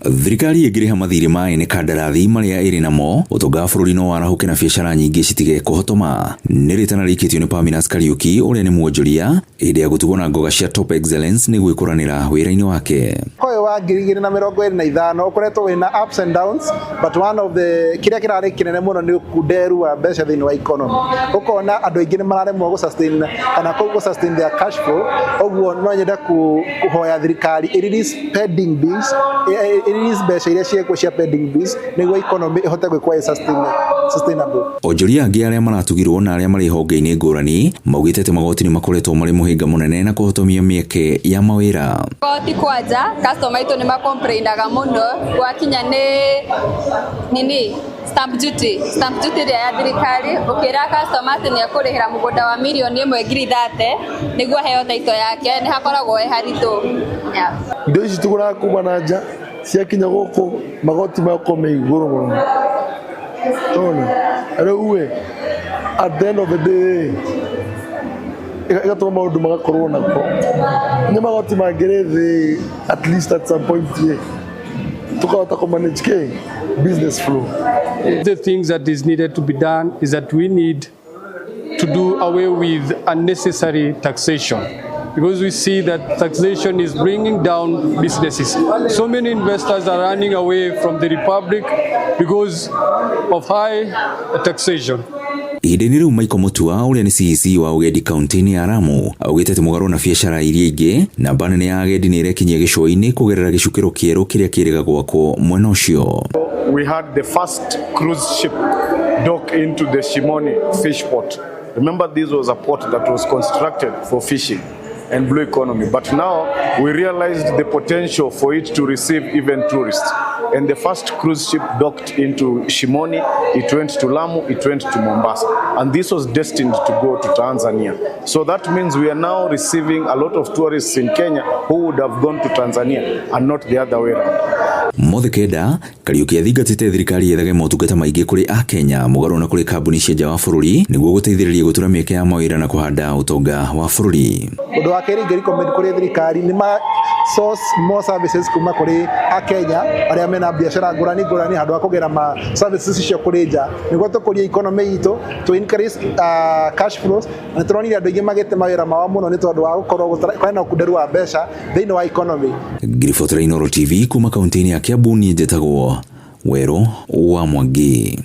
Thirikari ĩngĩrĩha mathirĩ ma ene kandarathi marĩa ĩrĩ namo ũtonga bũrũri no warahuke na biacara nyingĩ citige kũhotoma. Nĩ rĩtana rĩikĩtio nĩ Perminas Kariuki ũrĩa nĩ mwonjoria hĩndĩ ya gũtugwo na ngoga cia Top Excellence nĩ gwĩkũranĩra wĩra-inĩ wake. Koyo wa 2025 ũkoretwo wĩna ups and downs, but one of the kĩrĩa kĩrarĩ kĩnene mũno nĩ ũkunderu wa mbeca thĩinĩ wa economy. Ũkona andũ aingĩ nĩ mararemwo sustain kana sustain their cash flow. Ũguo no nyenda kũhoya thirikari release pending bills, release mbeca iria ciĩkwo cia pending bills nĩguo economy ĩhote gwĩkwo sustainable. Onjoria angĩ arĩa maratugirwo na arĩa marĩ honge-inĩ ngũrani maugĩte atĩ magoti nĩ makoretwo marĩ mũhĩnga mũnene na kũhotomia mĩeke ya mawĩra. Goti kwanja customer aitũ nĩ makomplainaga mũno gwakinya nĩ stamp duty ĩrĩa ya thirikari ũkĩra customer atĩ nĩ ekũrĩhĩra mũgũnda wa mirioni 1.30 nĩguo aheo title yake nĩ hakoragwo haritũ. Indo ici tũgũraga kuma na nja ciakinya gũkũ magoti mako me igũrũ mũno. Rĩu at the end of the day igatũma maũndũ magakorwo nako nĩ magoti mangĩrĩ thĩ at least at some point tukahota kumanage business flow. The things that is needed to be done is that we need to do away with unnecessary taxation, because we see that taxation is bringing down businesses. So many investors are running away from the Republic because of high taxation. Ihinda-inĩ rĩu Michael Mutua ũrĩa nĩ CEC wa ũgendi kaunti-inĩ ya Lamu augĩte atĩ mũgarũ na biacara iria ingĩ namba nene ya agendi nĩ ĩrekinyia gĩcũa-inĩ kũgerera gĩcukĩro kĩerũ kĩrĩa kĩrĩga gwakwo mwena ũcio. We had the first cruise ship dock into the Shimoni fish port. Remember, this was a port that was constructed for fishing and blue economy, but now we realized the potential for it to receive even tourists. And the first cruise ship docked into Shimoni, it went to Lamu, it went to Mombasa. And this was destined to go to Tanzania. So that means we are now receiving a lot of tourists in Kenya who would have gone to Tanzania and not the other way around. Mothe kenda Kariuki athingatĩte thirikari yethage motungata maingĩ kũrĩ Akenya mũgarũ na kũrĩ kambuni cia nja wa bũrũri nĩguo gũteithĩrĩria gũtura mĩeke ya mawĩra na kũhanda ũtonga wa bũrũri. Ũndũ wa kerĩ ingĩrecommend kũrĩ thirikari nĩ source more services kuma kũrĩ Akenya arĩa mena biacara ngũrani handũ ha kũgera ma services icio kũrĩ nja nĩguo tũkũria economy itũ to increase cash flows na tũronire andũ aingĩ magĩte mawĩra mao mũno nĩ tondũ wa gũkorwo kwĩna ũkunderu wa mbeca thĩinĩ wa economy. Grifotra Inoro TV kuma kaunti-inĩ ya Kiambu niĩ njĩtagwo Werũ wa Mwangi.